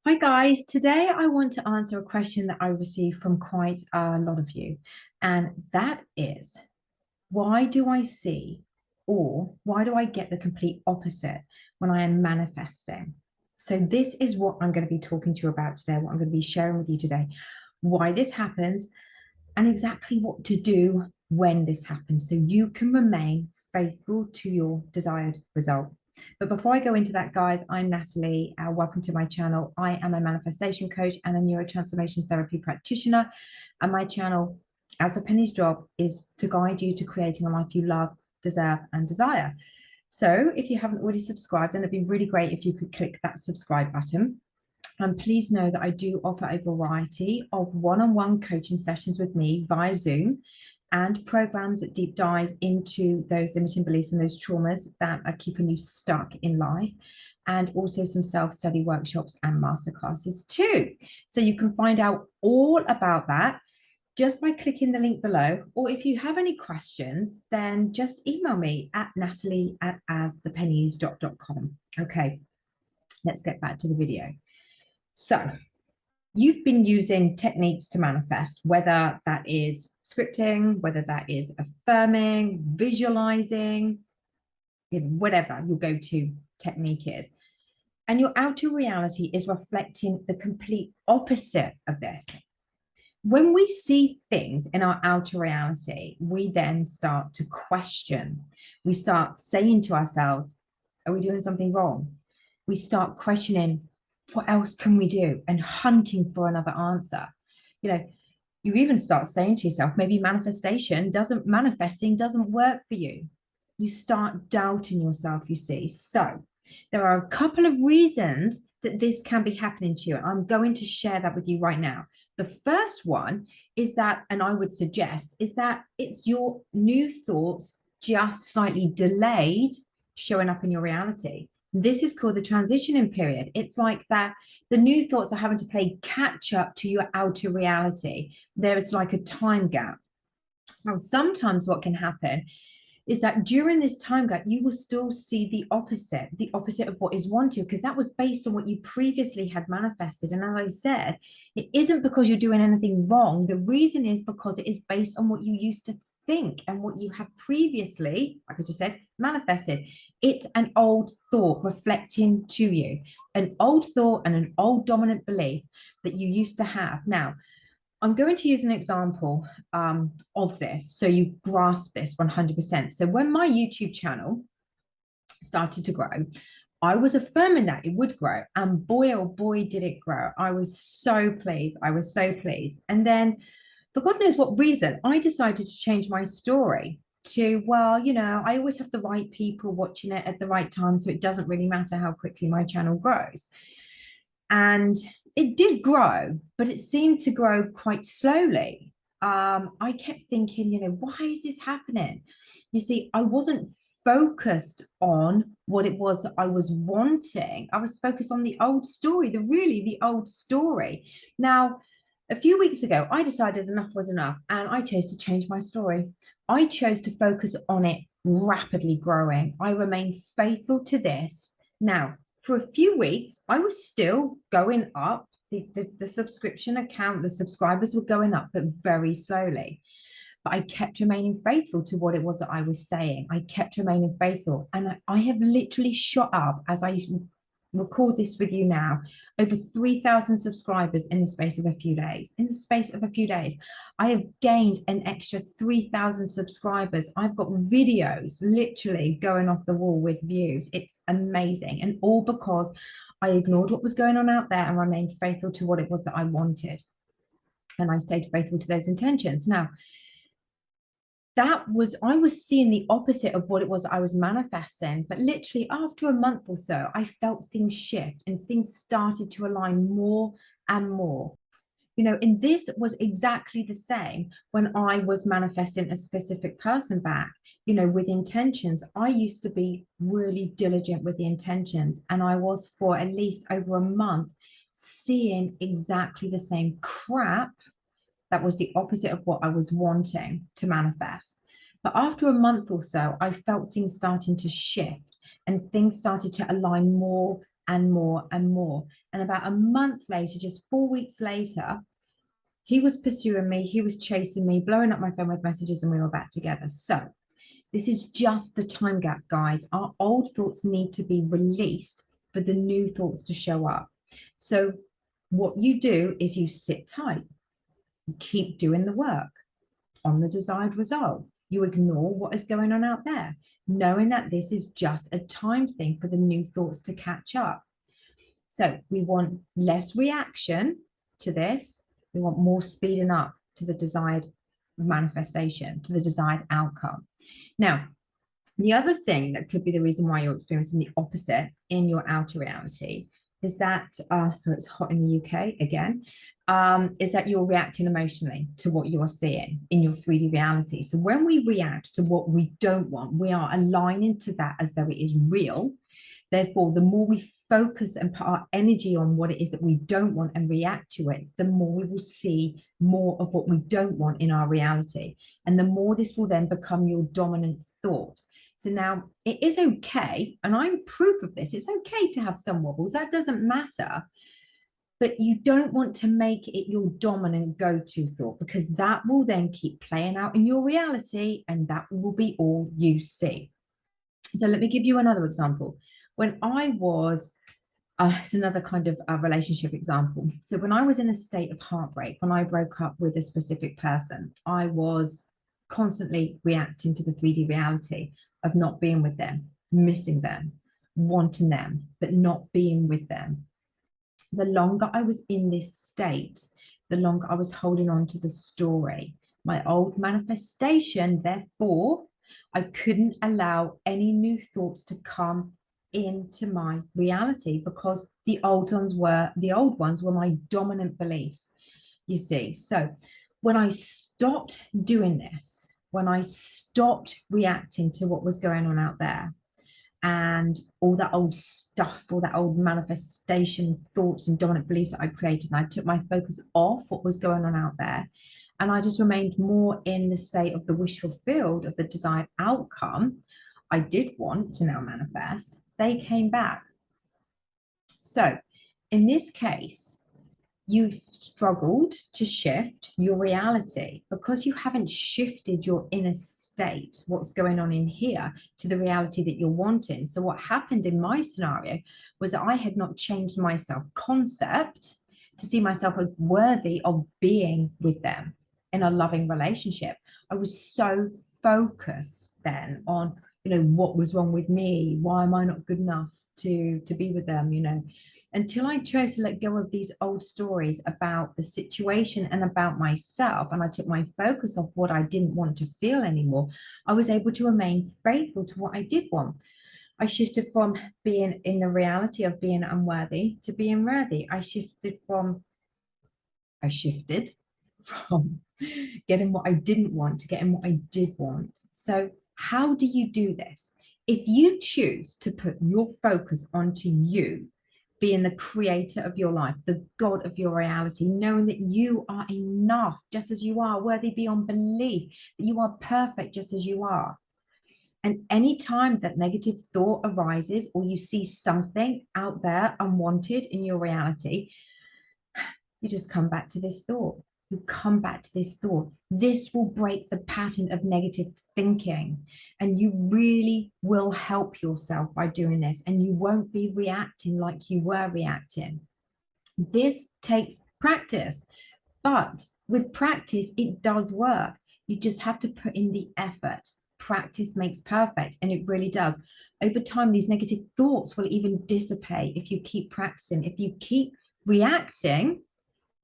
Hi guys, today I want to answer a question that I received from quite a lot of you, and that is, why do I see or why do I get the complete opposite when I am manifesting? So this is what I'm going to be talking to you about today, what I'm going to be sharing with you today, why this happens and exactly what to do when this happens so you can remain faithful to your desired result. But before I go into that, guys, I'm Natalie. Welcome to my channel. I am a manifestation coach and a neurotransformation therapy practitioner. And my channel, As a Penny's Job, is to guide you to creating a life you love, deserve, and desire. So if you haven't already subscribed, then it'd be really great if you could click that subscribe button. And please know that I do offer a variety of one-on-one coaching sessions with me via Zoom and programs that deep dive into those limiting beliefs and those traumas that are keeping you stuck in life, and also some self-study workshops and masterclasses too. So you can find out all about that just by clicking the link below. Or if you have any questions, then just email me at natalie@asthepennies.com. Okay, let's get back to the video. So you've been using techniques to manifest, whether that is scripting, whether that is affirming, visualizing, whatever your go-to technique is. And your outer reality is reflecting the complete opposite of this. When we see things in our outer reality, we then start to question. We start saying to ourselves, are we doing something wrong? We start questioning, what else can we do? And hunting for another answer. You know, you even start saying to yourself, maybe manifesting doesn't work for you. You start doubting yourself, you see. So there are a couple of reasons that this can be happening to you. I'm going to share that with you right now. The first one is that, and I would suggest, is that it's your new thoughts just slightly delayed showing up in your reality. This is called the transitioning period. It's like that the new thoughts are having to play catch up to your outer reality. There is like a time gap. Now, sometimes what can happen is that during this time gap, you will still see the opposite of what is wanted, because that was based on what you previously had manifested. And as I said, it isn't because you're doing anything wrong. The reason is because it is based on what you used to think and what you have previously, like I just said, manifested. It's an old thought reflecting to you, an old thought and an old dominant belief that you used to have. Now, I'm going to use an example of this so you grasp this 100%. So when my YouTube channel started to grow, I was affirming that it would grow, and boy, oh boy, did it grow. I was so pleased. I was so pleased. And then for God knows what reason, I decided to change my story to, well, I always have the right people watching it at the right time, so it doesn't really matter how quickly my channel grows. And it did grow, but it seemed to grow quite slowly. I kept thinking, why is this happening? You see, I wasn't focused on what it was I was wanting. I was focused on the old story, the old story. Now, a few weeks ago, I decided enough was enough, and I chose to change my story. I chose to focus on it rapidly growing. I remained faithful to this. Now, for a few weeks, I was still going up. The subscription account, the subscribers were going up, but very slowly. But I kept remaining faithful to what it was that I was saying. I kept remaining faithful. And I have literally shot up, as I record this with you now, over 3,000 subscribers in the space of a few days. In the space of a few days, I have gained an extra 3,000 subscribers. I've got videos literally going off the wall with views. It's amazing. And all because I ignored what was going on out there and remained faithful to what it was that I wanted. And I stayed faithful to those intentions. Now, I was seeing the opposite of what it was I was manifesting. But literally after a month or so, I felt things shift and things started to align more and more. And this was exactly the same when I was manifesting a specific person back, with intentions. I used to be really diligent with the intentions, and I was for at least over a month seeing exactly the same crap that was the opposite of what I was wanting to manifest. But after a month or so, I felt things starting to shift and things started to align more and more and more. And about a month later, just 4 weeks later, he was pursuing me, he was chasing me, blowing up my phone with messages, and we were back together. So this is just the time gap, guys. Our old thoughts need to be released for the new thoughts to show up. So what you do is you sit tight, you keep doing the work on the desired result. You ignore what is going on out there, knowing that this is just a time thing for the new thoughts to catch up. So we want less reaction to this. We want more speeding up to the desired manifestation, to the desired outcome. Now, the other thing that could be the reason why you're experiencing the opposite in your outer reality is that, so it's hot in the UK again, is that you're reacting emotionally to what you are seeing in your 3D reality. So when we react to what we don't want, we are aligning to that as though it is real. Therefore, the more we focus and put our energy on what it is that we don't want and react to it, the more we will see more of what we don't want in our reality. And the more this will then become your dominant thought. So now it is okay, and I'm proof of this, it's okay to have some wobbles, that doesn't matter. But you don't want to make it your dominant go-to thought, because that will then keep playing out in your reality, and that will be all you see. So let me give you another example. When I was, it's another kind of relationship example. So when I was in a state of heartbreak, when I broke up with a specific person, I was constantly reacting to the 3D reality of not being with them, missing them, wanting them, but not being with them. The longer I was in this state, the longer I was holding on to the story. My old manifestation, therefore, I couldn't allow any new thoughts to come into my reality, because the old ones were my dominant beliefs, you see. So when I stopped doing this, when I stopped reacting to what was going on out there, and all that old stuff, all that old manifestation thoughts and dominant beliefs that I created, and I took my focus off what was going on out there, and I just remained more in the state of the wish fulfilled, of the desired outcome I did want to now manifest, they came back. So in this case, you've struggled to shift your reality because you haven't shifted your inner state, what's going on in here, to the reality that you're wanting. So what happened in my scenario was that I had not changed my self-concept to see myself as worthy of being with them in a loving relationship. I was so focused then on, what was wrong with me? Why am I not good enough to be with them, until I chose to let go of these old stories about the situation and about myself, and I took my focus off what I didn't want to feel anymore, I was able to remain faithful to what I did want. I shifted from being in the reality of being unworthy to being worthy. I shifted from getting what I didn't want to getting what I did want. So how do you do this? If you choose to put your focus onto you, being the creator of your life, the God of your reality, knowing that you are enough just as you are, worthy beyond belief, that you are perfect just as you are. And any time that negative thought arises, or you see something out there unwanted in your reality, you just come back to this thought. You come back to this thought. This will break the pattern of negative thinking, and you really will help yourself by doing this, and you won't be reacting like you were reacting. This takes practice, but with practice, it does work. You just have to put in the effort. Practice makes perfect, and it really does. Over time, these negative thoughts will even dissipate if you keep practicing. If you keep reacting,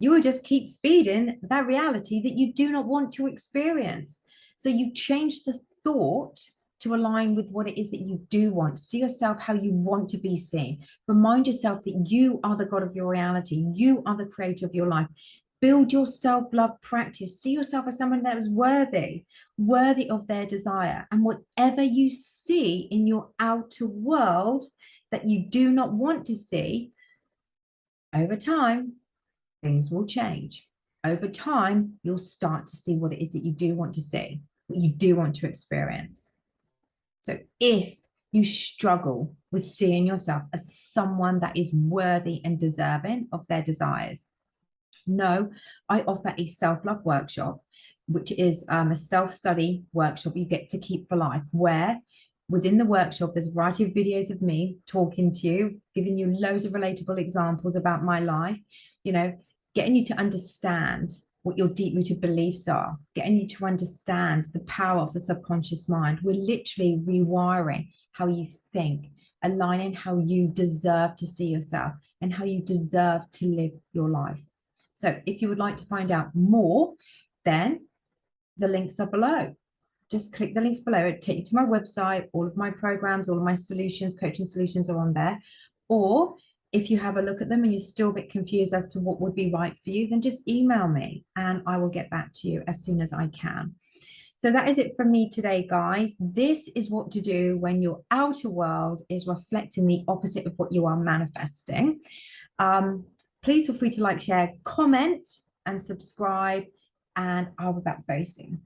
you will just keep feeding that reality that you do not want to experience. So you change the thought to align with what it is that you do want. See yourself how you want to be seen. Remind yourself that you are the God of your reality. You are the creator of your life. Build your self-love practice. See yourself as someone that is worthy of their desire. And whatever you see in your outer world that you do not want to see, over time, things will change. Over time, you'll start to see what it is that you do want to see, what you do want to experience. So if you struggle with seeing yourself as someone that is worthy and deserving of their desires. No, I offer a self-love workshop, which is a self-study workshop you get to keep for life, where within the workshop, there's a variety of videos of me talking to you, giving you loads of relatable examples about my life, you know, getting you to understand what your deep-rooted beliefs are, getting you to understand the power of the subconscious mind. We're literally rewiring how you think, aligning how you deserve to see yourself and how you deserve to live your life. So if you would like to find out more, then the links are below. Just click the links below. It'll take you to my website. All of my programs, all of my solutions, coaching solutions are on there. Or if you have a look at them and you're still a bit confused as to what would be right for you, then just email me and I will get back to you as soon as I can. So that is it from me today, guys. This is what to do when your outer world is reflecting the opposite of what you are manifesting. Please feel free to like, share, comment, and subscribe. And I'll be back very soon.